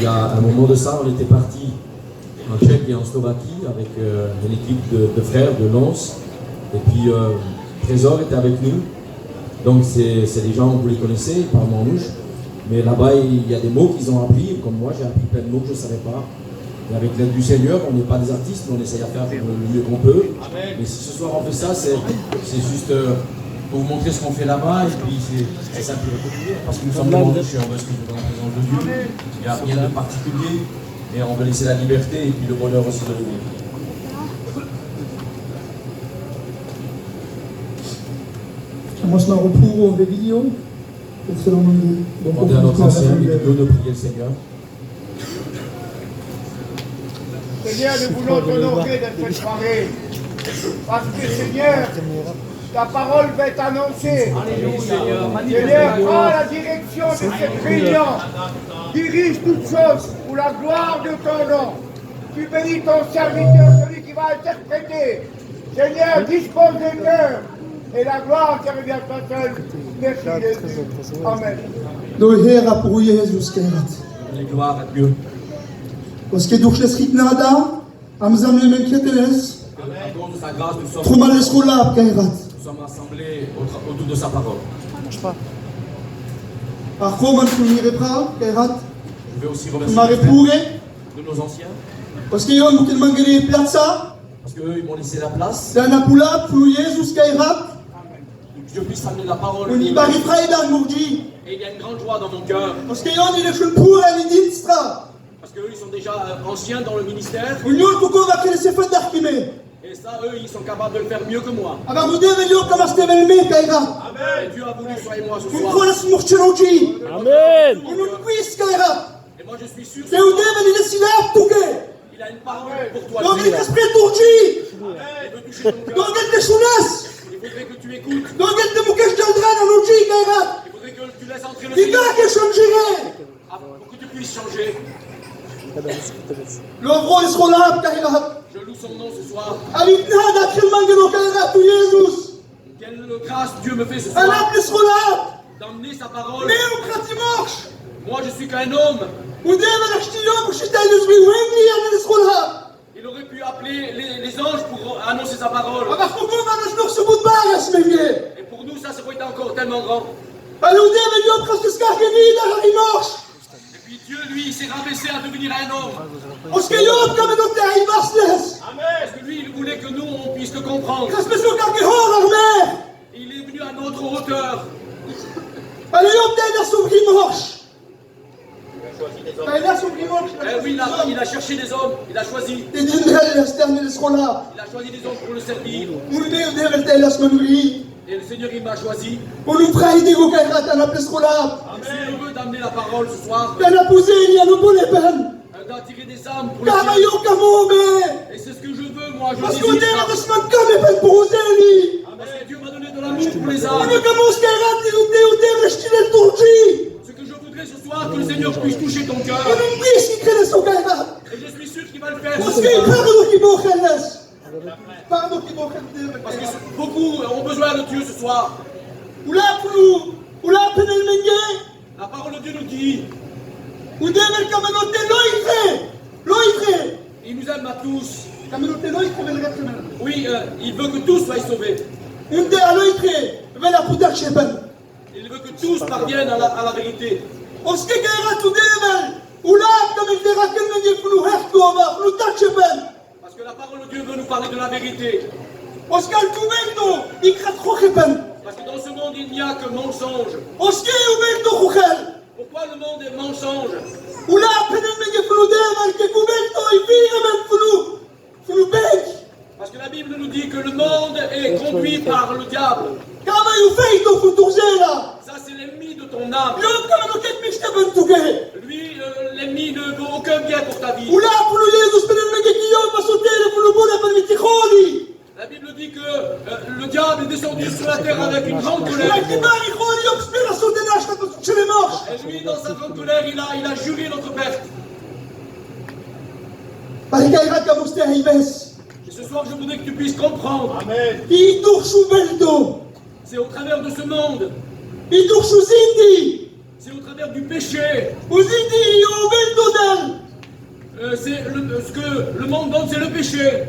y a un moment de ça, on était parti en Tchèque et en Slovaquie avec une équipe de frères de Lens. Et puis Trésor était avec nous. Donc c'est des gens, vous les connaissez, ils parlent manouche. Mais là-bas, il y a des mots qu'ils ont appris. Comme moi, j'ai appris plein de mots que je ne savais pas. Et avec l'aide du Seigneur, on n'est pas des artistes, mais on essaye de faire le mieux qu'on peut. Mais si ce soir on fait ça, c'est juste pour vous montrer ce qu'on fait là-bas. Et puis c'est ça qui va continuer. Parce que nous sommes demandés, on veut se retrouver dans la présence de Dieu. Il n'y a rien de particulier. Et on veut laisser la liberté et puis le bonheur aussi de venir. Moi, je m'en retrouve des vidéos. Demandez à notre ancien vidéo de prier le Seigneur. Seigneur, nous voulons t'honorer de cette soirée. Parce que Seigneur, ta parole va être annoncée. Seigneur, prends la direction de cette réunion. Dirige toutes choses pour la gloire de ton nom. Tu bénis ton serviteur, celui qui va interpréter. Seigneur, dispose des cœurs. Et la gloire te revient à toi seul. Merci Jésus. Amen. Dohera pour Jésus Kerat. Les gloires à Dieu. Parce que durch das Ritnada, am Sammeln mit Keteles, À cause de sa grâce, nous sommes Trumal Eskolab Kerat. assemblés autour de sa parole. Arkoman Kunirepra Kerat. Je vais aussi remercier Mare les frères Pure. de nos anciens. Parce que yon mutil mangere Plaza, Parce qu'eux, ils m'ont laissé la place. Dana Pula pour Jésus Kerat. Que je puisse amener la parole. On y bari Freitag Murji. Et il y a une grande joie dans mon cœur. Parce que yon il est schon pure à Dienstra. Parce qu'eux, ils sont déjà anciens dans le ministère. On yon pourquoi va qu'elle se fait d'arkime. Et ça, eux, ils sont capables de le faire mieux que moi. Alors vous devez yon comme Steven Me Kerat. Et Dieu a voulu, soyez moi ce On soir. croit la Smurchelogi. Amen. On nous puisse Kerat. Et moi, je suis sûr C'est où devez il est si là pour que. qu'il a une parole pour toi. Donc Dieu. il est esprit Turji. Il veut toucher ton cœur. Donc il est Chounas. Il faudrait que tu écoutes. Donc il est Mukesh Daldran à Nuji Kerat. Il faudrait que tu laisses entrer le Il Seigneur a que changere. pour que tu puisses changer. L'ovro est Rolab Kerat. Je loue son nom ce soir. Alitnada Kilmangeno Kerat pour Jésus. Quelle grâce Dieu me fait ce soir Alab les Rolab. d'emmener sa parole. Mais au Kratimorch. Moi, je suis qu'un homme. Vous devez l'acheter pour chiter les Wengli à les Rolab. Il aurait pu appeler les anges pour annoncer sa parole. Aber pourquoi on a ce bout de barre à ce menge? Et pour nous, ça aurait été encore tellement grand. Allez, vous devez yon presque Skarkeni dans la Rimorch. Et puis Dieu, lui, il s'est rabaissé à devenir un homme. Parce que yon comme notre terre Basles. Parce que lui, il voulait que nous, on puisse le comprendre. Qu'est-ce que c'est Karkehor armée? Et il est venu à notre hauteur. Allez, yon peut-être à son Rimorch. Allez, à son Rimorch. Eh oui, il a cherché des hommes. Il a choisi. Et d'une externe les Rolab. Il a choisi des hommes pour le servir. Vous devez le tel à ce manuri. Et le Seigneur, il m'a choisi. Pour nous frère des Gokairat à la place Rolab. Il est heureux d'amener la parole ce soir. Bien à poser, il y a nos bonnes peines. D'attirer des âmes pour le Car Seigneur. yon Kamome. Et c'est ce que je veux, moi. Je Parce que désire vous devez ça. la semaine comme les peines pour Ozeli. Parce que Dieu m'a donné de l'amour pour les On âmes. ne commence qu'à rater, vous devez acheter le Turji. Ce que je voudrais ce soir, que le Seigneur puisse toucher ton cœur. On nous dit qu'il crée son Kairat. Et je suis sûr qu'il va le faire. Parce ce qu'il soir. parle qui m'enchaîne. Pardon qui m'enchaîne. Parce que beaucoup ont besoin de Dieu ce soir. Ou là, ou là, penel menge. La parole de Dieu nous dit, Ou devez kamenote loïtre. il nous aime à tous. Kamenote loïtre, mais le reste même. Oui, il veut que tous soient sauvés. Une de à loïtre, mais la poudac chepen. Il veut que tous parviennent à la vérité. Parce que Kairat ou devez. Ou là, comme il dira qu'elle menge pour nous herkova, pour nous tac chepen. Parce que la parole de Dieu veut nous parler de la vérité. Parce qu'elle tout même, il crée trop chepen. Parce que dans ce monde, il n'y a que mensonge. Parce qu'il y a même de rouchel. Pourquoi le monde est mensonge? Ou là, penel menge pour nous devez, que couvert, il vire même pour nous bec. Parce que la Bible nous dit que le monde est conduit par le diable. Comment il fait donc pour tourner là? Ça, c'est l'ennemi de ton âme. L'homme comme nous qu'est-ce que je te tourner? Lui, l'ennemi ne veut aucun bien pour ta vie. Ou là, pour nous Jésus, penel menge qui yon va sauter pour le bon après le ticholi. La Bible dit que le diable est descendu sur la terre avec une grande Là, colère. qui va, il croit, il obspire à sauter là, je t'ai chez les morts. Et lui, dans sa grande colère, il a juré notre perte. Parce qu'il y a comme vous Et ce soir, je voudrais que tu puisses comprendre. il touche au beldo. C'est au travers de ce monde, Il touche au zindi. c'est au travers du péché, Au zindi, au beldo d'elle. Ce que le monde donne, c'est le péché.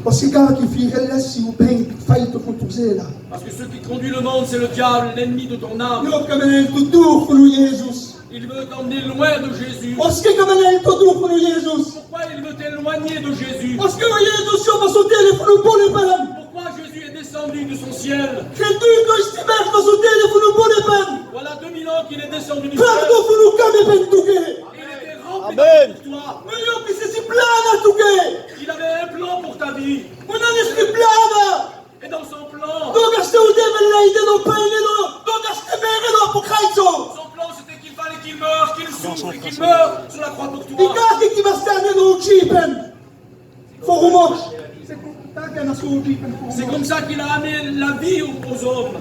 Parce que quand il fait là, si vous payez, faille te contourner là. Parce que ce qui conduit le monde, c'est le diable, l'ennemi de ton âme. Yo, comme elle est tout tour pour nous, Jésus. Il veut t'emmener loin de Jésus. Parce que comme elle est tout tour pour nous, Jésus. Pourquoi il veut t'éloigner de Jésus? Parce que Jésus, si on va sauter les pour nous pour les peines. Pourquoi Jésus est descendu de son ciel? Jésus, quand je t'y mets, va sauter les pour nous pour les peines. Voilà 2000 ans qu'il est descendu du ciel. Pardon pour nous, comme les peines tout Il était rempli Amen. pour toi. Mais yo, puis c'est si plein à tout Il avait un plan pour ta vie. on a l'esprit plein là. Et dans son plan, Donc, acheter au démon là, il est dans le pain, il est dans. Donc, acheter mère là pour Christ. son plan c'était qu'il fallait qu'il meure, qu'il souffre et qu'il meure sur la croix pour Il toi. garde qui va se terminer dans le chipen. Faut remonter. C'est comme ça qu'il y a dans le chipen. C'est comme ça qu'il a amené la vie aux hommes.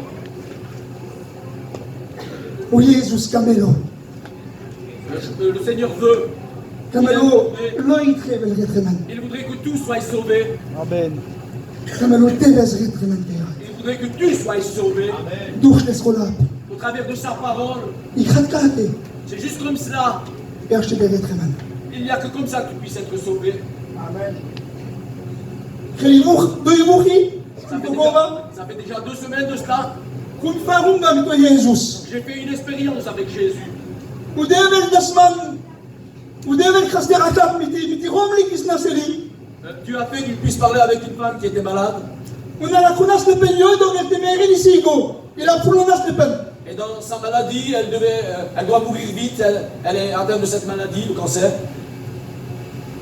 Oh Jésus, Camelo. Le Seigneur veut. Camelo, l'œil très belle rétrément. Il voudrait que tout soit sauvé. Amen. Camelo, t'es belle rétrément. Il voudrait que tu sois sauvé Douche les scolaires. au travers de sa parole. Il crade kate. C'est juste comme cela. Et acheter des rétrément. Il n'y a que comme ça que tu puisses être sauvé. Amen. Créez-vous, deux Ça fait déjà 2 semaines de cela. Kun farum dans toi Jésus. J'ai fait une expérience avec Jésus. Ou devez dasman. Ou devez craster à cap, miti romli qui se naseli. Tu as fait qu'il puisse parler avec une femme qui était malade. On a la connasse de peigno, donc elle te mérite ici, go. Il a pour l'onas de peine. Et dans sa maladie, elle doit mourir vite. Elle est atteinte de cette maladie, le cancer.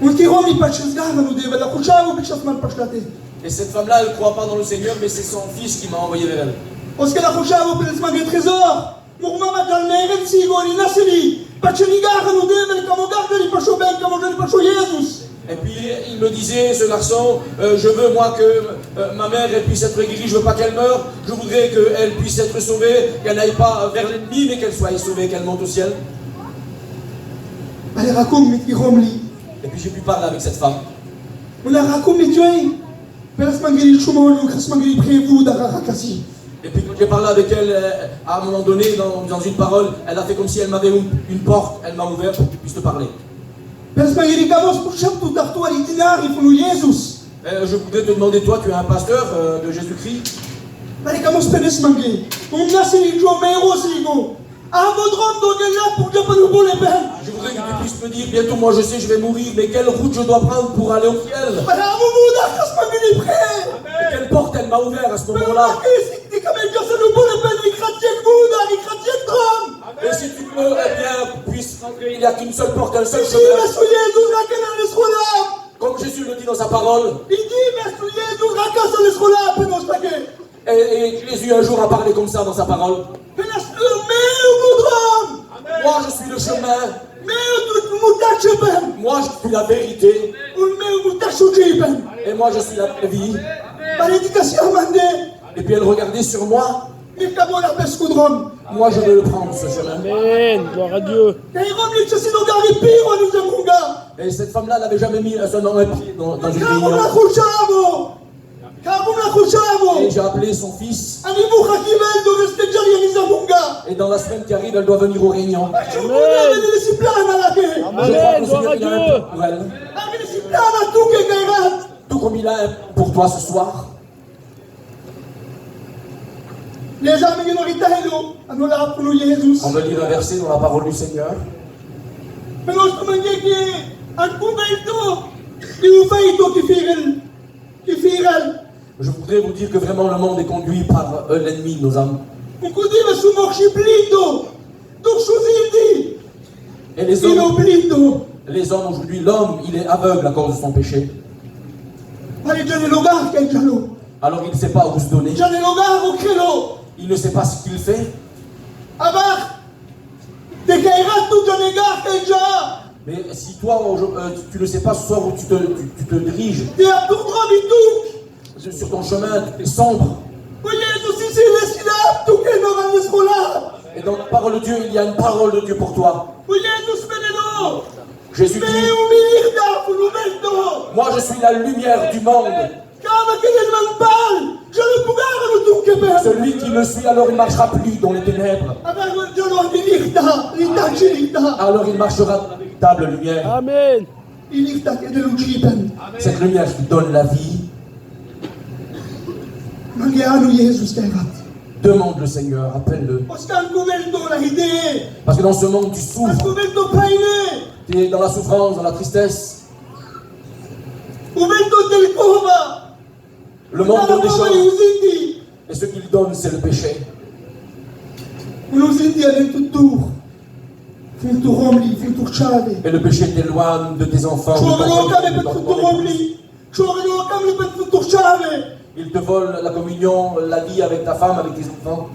On qui romi pas de choses gare, nous devez la coucha ou quelque chose mal pas chlaté. Et cette femme-là, elle ne croit pas dans le Seigneur, mais c'est son fils qui m'a envoyé vers elle. Parce que la coucha ou peut-être des trésors. Mourma ma calmere, si go, il naseli. Pas de gare, nous devez comme on garde les pachos ben, comme on garde les pachos Jésus. Et puis il me disait, ce garçon, je veux moi que ma mère elle puisse être guérie, je veux pas qu'elle meure, je voudrais qu'elle puisse être sauvée, qu'elle n'aille pas vers l'ennemi, mais qu'elle soit sauvée, qu'elle monte au ciel. Allez, raconte, miti romli. Et puis j'ai pu parler avec cette femme. On a raconte, miti oeil. Pelas mangeli chumon, ou kras mangeli prévou d'Arakasi. Et puis quand j'ai parlé avec elle, à un moment donné, dans une parole, elle a fait comme si elle m'avait une porte, elle m'a ouvert pour que je puisse te parler. Pelas mangeli kamos pour chap tout arto alitinar, il faut nous Jésus. Je voudrais te demander, toi, tu es un pasteur de Jésus-Christ. Allez, kamos penes mangeli. On naseli jo, mero sigo. Avodrom donc est là pour dire pas nous pour les peines. Je voudrais que tu puisses me dire, bientôt moi je sais, je vais mourir, mais quelle route je dois prendre pour aller au ciel? Allez, à mon bout d'arcas mangeli prêt. Et quelle porte elle m'a ouvert à ce moment-là? Et comme elle dit, nous pour les peines, il chrétien Bouddha, il chrétien Drum. Et si tu peux, eh bien, puisse rentrer, il n'y a qu'une seule porte, un seul Il dit, chemin. mais sous Jésus, raquel les scrola. Comme Jésus le dit dans sa parole. Il dit, mais sous Jésus, raquel les scrola, penos paquet. Et Jésus un jour a parlé comme ça dans sa parole. Penas mais au Drum. Moi je suis le chemin. Mais tout moutage ben. Moi je suis la vérité. On met au moutage au ben. Et moi je suis la vie. Par l'éducation mandée. Et puis elle regardait sur moi. Mais comment la peste au Drum. Moi je veux le prendre ce chemin. Amen. Gloire à Dieu. Et il remet que c'est nos gars les pires, on nous a mon gars. Et cette femme-là n'avait jamais mis son nom un pied dans une Kabou la réunion. couchavo. Kabou la couchavo. Et j'ai appelé son fils. Animou Hakivel, de rester Jerry Zamunga. Et dans la semaine qui arrive, elle doit venir aux réunions. Je vous donne les disciplines à la guerre. Je crois Amen. que le Gloire Seigneur à il a un Dieu. plan pour elle. Avec les disciplines à tout qui est gaïrat. Tout comme il a un pour toi ce soir. Les amis qui nous ritaillent, à nous là pour nous Jésus. On va lire un verset dans la parole du Seigneur. Mais nous sommes qui un coup d'eau. Qui vous fait tout qui firel. Qui firel. Je voudrais vous dire que vraiment le monde est conduit par l'ennemi de nos âmes. On peut dire que sous marché blindo. Donc chose il dit. Et les Il hommes blindo. aujourd'hui, l'homme, il est aveugle à cause de son péché. Allez, j'en ai le gars qui est jaloux. Alors il ne sait pas où se donner. J'en ai le gars au créneau. Il ne sait pas ce qu'il fait. Abar. Des gaïrat tout j'en ai gars qui est jaloux. Mais si toi, tu ne sais pas ce soir où tu te diriges T'es à tout droit du tout. sur ton chemin sombre, Oui, Jésus, si c'est les syllabes, tout qui est dans les scolaires. et dans la parole de Dieu, il y a une parole de Dieu pour toi. Oui, Jésus, venez-nous. Jésus Mais dit, humilier d'art pour nous mettre. moi je suis la lumière du monde. Car avec les mains parle, je le pouvoir le tout Québec. Celui qui me suit, alors il ne marchera plus dans les ténèbres. Avec le dieu de l'Irta, l'Irta, Alors il marchera dans la véritable lumière. Amen. Iliftak et de l'Uchipen. Cette lumière qui donne la vie. Mangianu Jesus Kairat. Demande le Seigneur, appelle-le. Oskan Kuvelto la idée. Parce que dans ce monde, tu souffres. Kuvelto Paine. Tu es dans la souffrance, dans la tristesse. Kuvelto del Kova. Le monde donne des choses. Uzindi. Et ce qu'il donne, c'est le péché. Uzindi a tout tour. Filtur Romli, Filtur Chave. Et le péché t'éloigne de tes enfants. Il te vole la communion, la vie avec ta femme, avec tes enfants.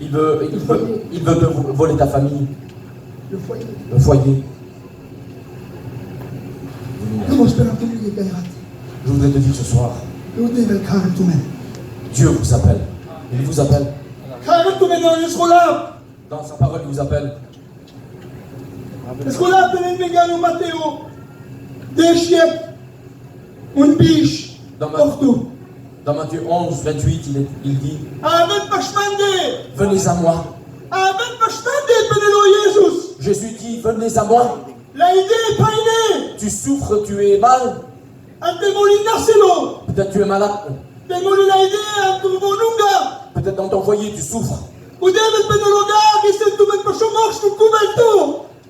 Il veut te voler ta famille, le foyer. Je voudrais te dire ce soir, Dieu vous appelle. Il vous appelle. Dans sa parole, il vous appelle. Dans Matthieu 11, 28, il dit venez à moi. Jésus dit venez à moi. Tu souffres, tu es mal. Peut-être tu es malade. Peut-être dans ton foyer tu souffres.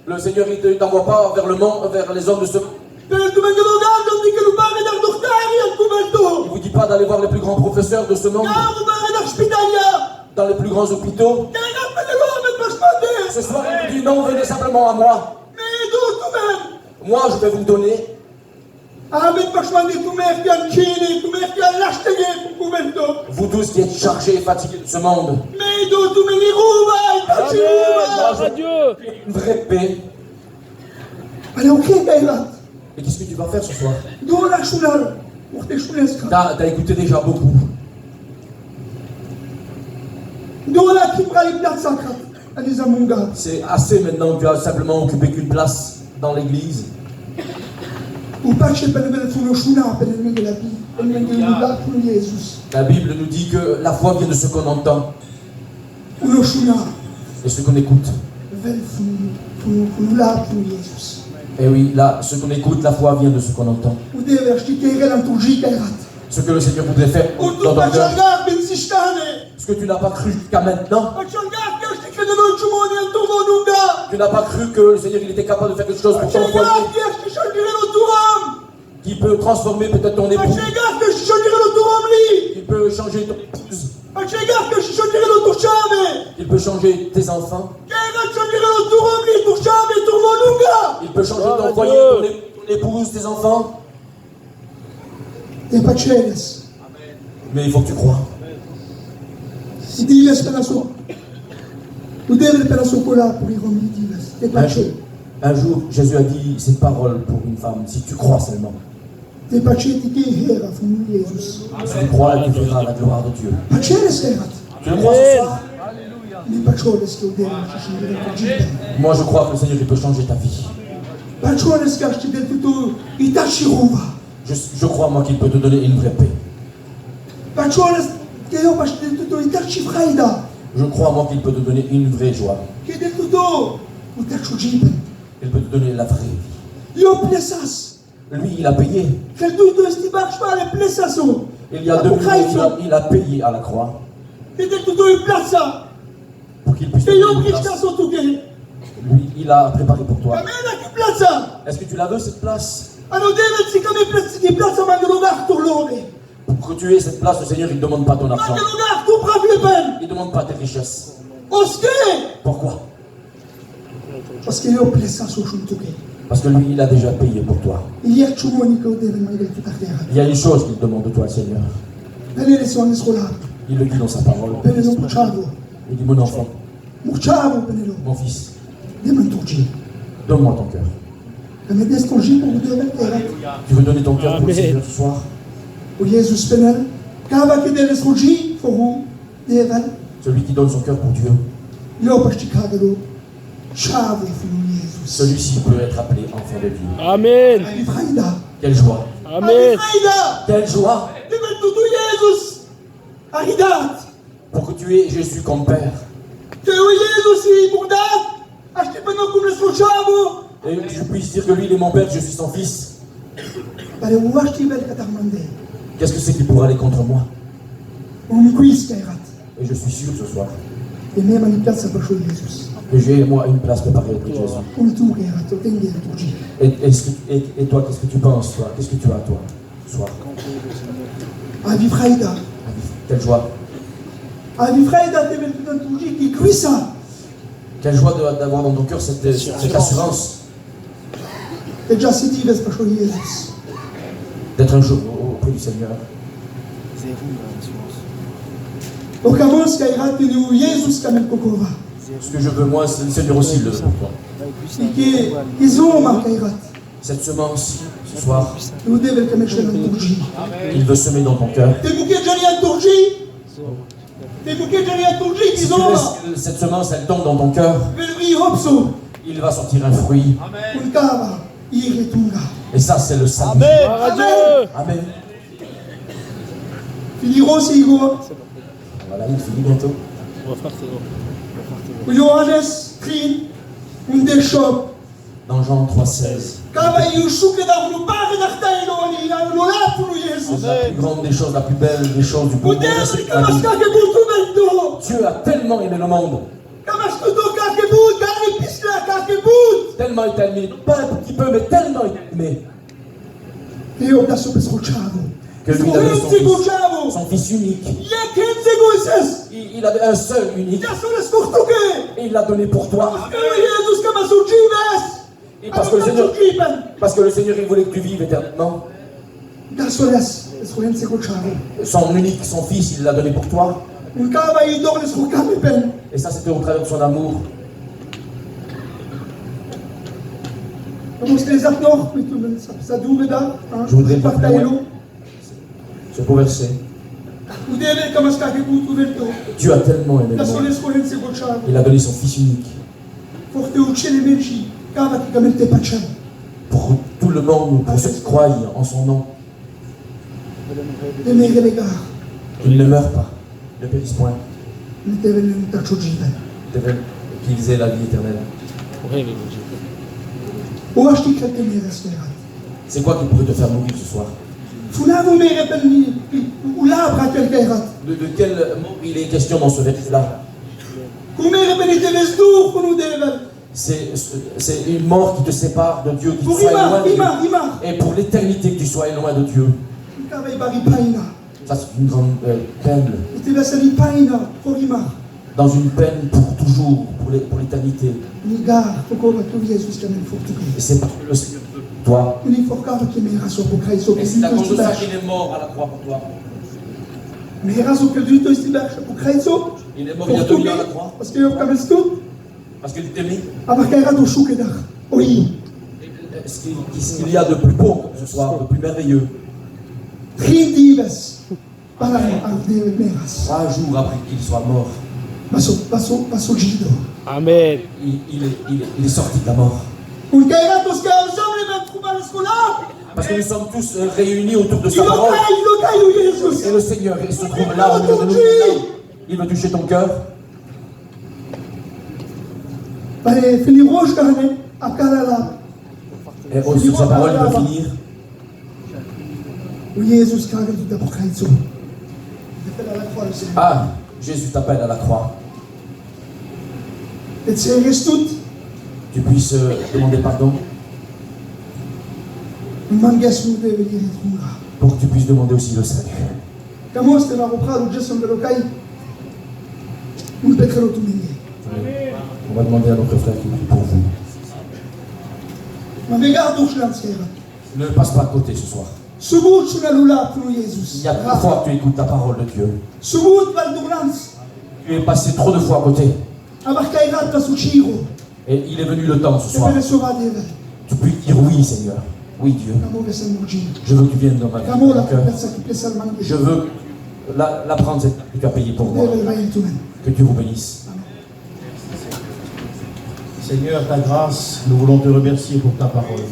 Le Seigneur il ne t'envoie pas vers le monde, vers les hommes de ce monde. Il ne vous dit pas d'aller voir les plus grands professeurs de ce monde, dans les plus grands hôpitaux. Ce soir il vous dit non, venez simplement à moi. Moi je vais vous donner. Vous tous qui êtes chargés et fatigués de ce monde, une vraie paix. Et qu'est-ce que tu vas faire ce soir? T'as écouté déjà beaucoup. C'est assez maintenant, tu as simplement occupé qu'une place dans l'église. La Bible nous dit que la foi vient de ce qu'on entend et ce qu'on écoute. Et oui, là, ce qu'on écoute, la foi vient de ce qu'on entend. Ce que le Seigneur voudrait faire dans ton cœur. Ce que tu n'as pas cru jusqu'à maintenant. Tu n'as pas cru que le Seigneur il était capable de faire quelque chose pour ton foyer. Qui peut transformer peut-être ton époux. Qui peut changer ton épouse. Il peut changer tes enfants. Il peut changer ton foyer, ton épouse, tes enfants. Mais il faut que tu crois. Un jour, Jésus a dit cette parole pour une femme, si tu crois seulement. Si tu crois, tu verras la gloire de Dieu. Tu le crois ce soir? Moi je crois que le Seigneur il peut changer ta vie. Je crois moi qu'il peut te donner une vraie paix. Je crois moi qu'il peut te donner une vraie joie. Il peut te donner la vraie vie. Lui il a payé. Il y a 2000 ans, il a payé à la croix. Pour qu'il puisse te donner une place. Lui il a préparé pour toi. Est-ce que tu la veux cette place? Pour que tu aies cette place, le Seigneur il ne demande pas ton argent. Il ne demande pas tes richesses. Pourquoi? Parce que lui il a déjà payé pour toi. Il y a une chose qu'il demande de toi, Seigneur. Il le dit dans sa parole. Il dit mon enfant, mon fils, donne-moi ton cœur. Tu veux donner ton cœur pour le Seigneur ce soir? Celui qui donne son cœur pour Dieu, celui-ci peut être appelé enfant de Dieu. Amen. Quelle joie. Amen. Quelle joie. Pour que tu aies Jésus comme Père. Aști pe noi cum le sfăceavo. Et que je puisse dire que lui, il est mon père, que je suis son fils. Dar eu aști bel că tarmande. Qu'est-ce que c'est qui pourra aller contre moi? Un quiz că erat. Et je suis sûr ce soir E mea maniplat să pășul Iisus. que j'ai, moi, une place préparée auprès de Jésus. Un tu că erat, o tenghe de turgi. Et toi, qu'est-ce que tu penses, toi? Qu'est-ce que tu as, toi, ce soir? Avi fraida. Quelle joie. Avi fraida te vel de turgi ki quisa. Quelle joie d'avoir dans ton cœur cette assurance Te già si dives pășul Iisus. d'être un jour auprès du Seigneur. O camos că erat pe Iisus ca mel cocova. Ce que je veux, moi, c'est le Seigneur aussi le veut pour toi. E că izoma că erat. Cette semence, ce soir, Nu deve că mel șelan turgi. il veut semer dans ton cœur. Te buche jania turgi. Te buche jania turgi Si tu izoma. laisses cette semence, elle tombe dans ton cœur, Vel ri hopso. il va sortir un fruit. Un cava. Ire tunga. Et ça, c'est le salut. Amen. Amen. Finiro si Igor. Voilà, il finit bientôt. Iohannes Trin. Un de shop. Dans Jean 3,16. Cava Iusu că dar nu pare dar tai no ni la no la pulu Iisus. La plus grande des choses, la plus belle des choses du monde, Putem c'est că la masca vie. că butu mendo. Dieu a tellement aimé le monde, Că masca do ca că but, care pisla ca că but. tellement il t'a aimé, pas un petit peu, mais tellement il t'a aimé, Eu da so pescochavo. que lui il a donné Pescochavo. son fils unique. E quem se goises. Il avait un seul unique, Ja so les cortuque. et il l'a donné pour toi. Că Iisus că mă sucives. Et parce que le Seigneur, il voulait que tu vives éternellement. Da so les escoense cochavo. Son unique, son fils, il l'a donné pour toi. Un cava i dor les corcame pen. Et ça, c'était au travers de son amour. Vamos les acteurs, mais tout le monde ça dure da. Je voudrais pas partailo. Ce beau verset. Vous devez que masca que butu verto. Dieu a tellement aimé Da le so monde. les escoense cochavo. Il a donné son fils unique Forte uccide merci. Cava che camel te pacciam. pour tout le monde, pour ceux qui croient en son nom. E me relega. Qu'il ne meure pas, ne périsse point, Ne te venne un taccio given. qu'ils aient la vie éternelle. O aști că te mi respirat. C'est quoi qui pourrait te faire mourir ce soir? Funavo me repelni. Ulabra quel che erat. De quel mot il est question dans ce verset-là? Cum me repelni te vestur cu nu devel. C'est une mort qui te sépare de Dieu, qui te Pour soit loin de Imar. Dieu. Et pour l'éternité que tu sois loin de Dieu. Cava i bari paina. Ça, c'est une grande peine. E te veseli paina. For Imar. Dans une peine pour toujours, pour l'éternité. Nigar. Focova tu Iisus că me fortuque. Et c'est parce que le Seigneur veut toi. Uni forcava che me raso po Cristo. Et c'est à cause de ça qu'il est mort à la croix pour toi. Me raso che Cristo sti bacia po Cristo. Il est mort, il a tenu à la croix. Parce que eu camel stu. Parce qu'il t'aimait. Aber che erat o shuke dar. Oi. Ce qu'il y a de plus beau ce soir, de plus merveilleux. Rindives. Para al Deo meras. 3 jours après qu'il soit mort, Paso gido. Amen. il est sorti de la mort. Un che erat os che ensemble me trouva scolar. Parce que nous sommes tous réunis autour de sa parole. Lo cai Iisus. Et le Seigneur il se trouve là au milieu de nous. Il veut toucher ton cœur. Pare fili roș carne a cara la Et sur sa parole, il veut finir. Iisus care tu te pocaițu. De pe la croix se. Ah, Jésus t'appelle à la croix. Et se restut. Tu puisses demander pardon. Mangas nu de venir trunga. Pour que tu puisses demander aussi le salut. Camo este la ropra lu Jason de locai. Un pecero tu mine. On va demander à notre frère qui prie pour vous. Ma regarde u șlanțera. Ne passe pas à côté ce soir. Subut suna lula plu Iisus. Il y a 3 fois que tu écoutes la parole de Dieu. Subut val durlanț. Tu es passé trop de fois à côté. Aber cairat la suciro. Et il est venu le temps ce Se soir. pere sova de. Tu peux dire oui, Seigneur. Oui, Dieu. Camo ve se murgi. Je veux que tu viennes dans ma vie. Camo dans la mon cœur. persa qui pesa al mangi. Je veux la prendre cette que tu as payée pour moi. Deve vai tu men. Que Dieu vous bénisse. Seigneur, ta grâce, nous voulons te remercier pour ta parole.